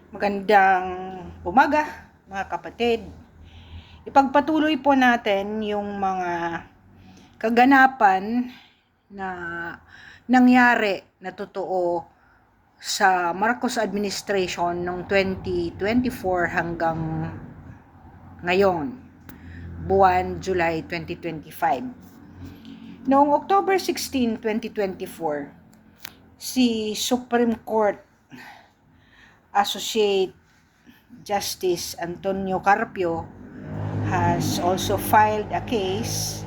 Magandang umaga, mga kapatid. Ipagpatuloy po natin yung mga kaganapan na nangyari na totoo sa Marcos administration noong 2024 hanggang ngayon, buwan July 2025. Noong October 16, 2024, si Supreme Court Associate Justice Antonio Carpio has also filed a case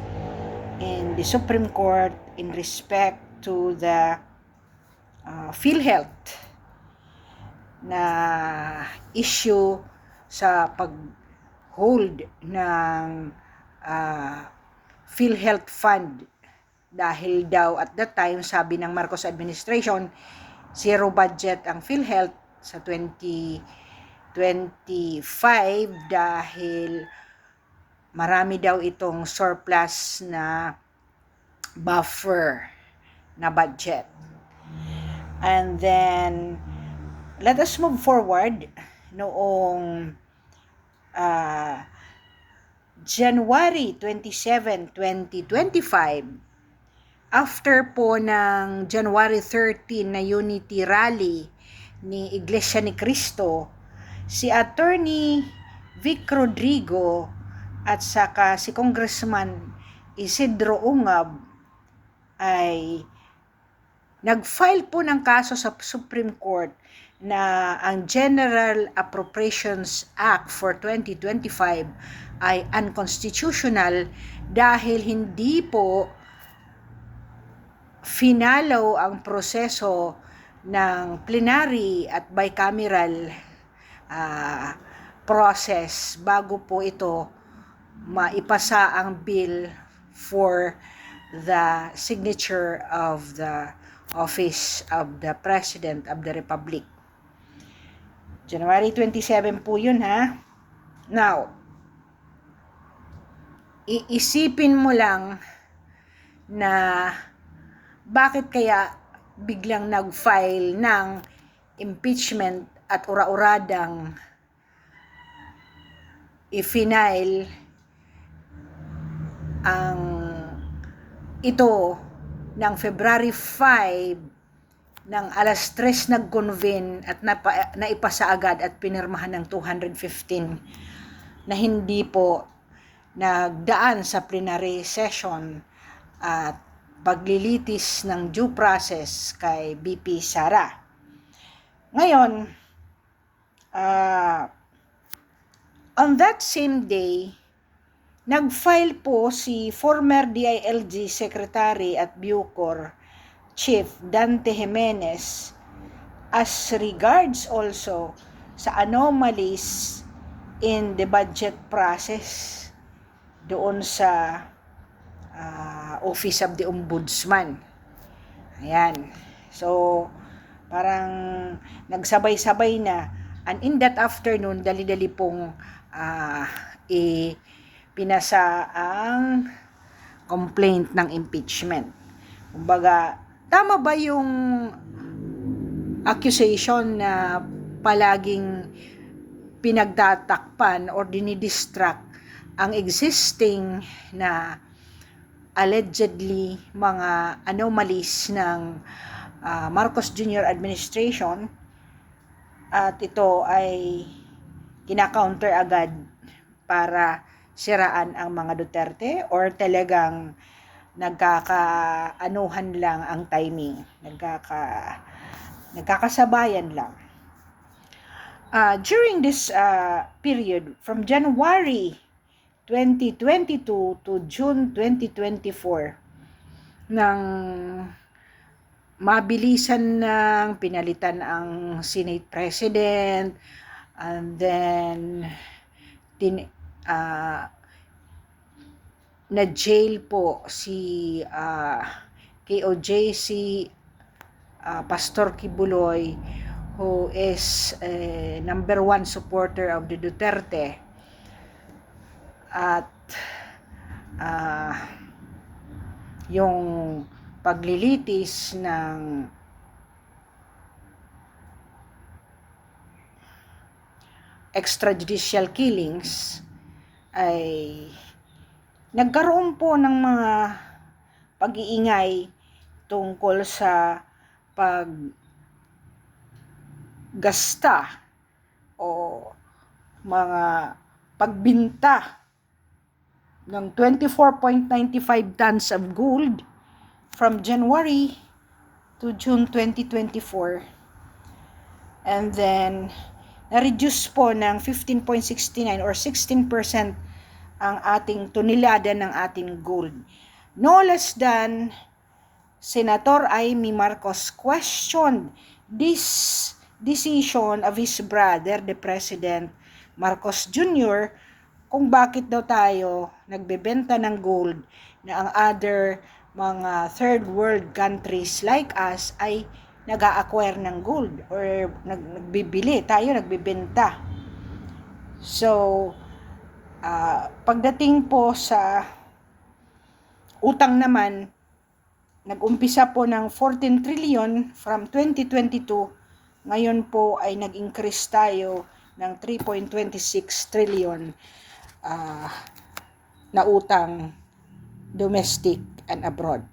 in the Supreme Court in respect to the PhilHealth na issue sa pag-hold ng PhilHealth Fund dahil daw at that time, sabi ng Marcos administration, zero budget ang PhilHealth sa 2025 dahil marami daw itong surplus na buffer na budget. And then, let us move forward noong January 27, 2025, after po ng January 13 na Unity Rally ni Iglesia ni Cristo, si Attorney Vic Rodrigo at saka si Congressman Isidro Ungab ay nag-file po ng kaso sa Supreme Court na ang General Appropriations Act for 2025 ay unconstitutional dahil hindi po finalo ang proseso ng plenary at bicameral process bago po ito maipasa ang bill for the signature of the office of the President of the Republic. January 27 po yun ha. Now, iisipin mo lang na bakit kaya biglang nag-file ng impeachment at ura-uradang i-final ang ito ng February 5 ng alas 3 nag-convene at naipasa agad at pinirmahan ng 215 na hindi po nagdaan sa plenary session at paglilitis ng due process kay BP Sara. Ngayon, on that same day, nag-file po si former DILG Secretary at Bucor Chief Dante Jimenez as regards also sa anomalies in the budget process doon sa Office of the Ombudsman. Ayan. So, parang nagsabay-sabay na. And in that afternoon, dali-dali pong pinasa ang complaint ng impeachment. Kumbaga, tama ba yung accusation na palaging pinagtatakpan or dinidistract ang existing na allegedly mga anomalies ng Marcos Jr. administration at ito ay kina-counter agad para siraan ang mga Duterte or talagang nagkakaanuhan lang ang timing, nagkakasabayan lang. During this period from January 2022 to June 2024 nang mabilisan ng pinalitan ang Senate President and then na-jail po si KOJC Pastor Kibuloy, who is number one supporter of the Duterte, at yung paglilitis ng extrajudicial killings ay nagkaroon po ng mga pag-iingay tungkol sa paggasta o mga pagbinta ng 24.95 tons of gold from January to June 2024. And then, na-reduce po ng 15.69 or 16% ang ating tonelada ng ating gold. No less than Senator Amy Marcos questioned this decision of his brother, the President Marcos Jr., kung bakit daw tayo nagbebenta ng gold na ang other mga third world countries like us ay nag-a-acquire ng gold or nagbibili, tayo nagbebenta. So, pagdating po sa utang naman, nag-umpisa po ng 14 trillion from 2022, ngayon po ay nag-increase tayo ng 3.26 trillion na utang domestic and abroad.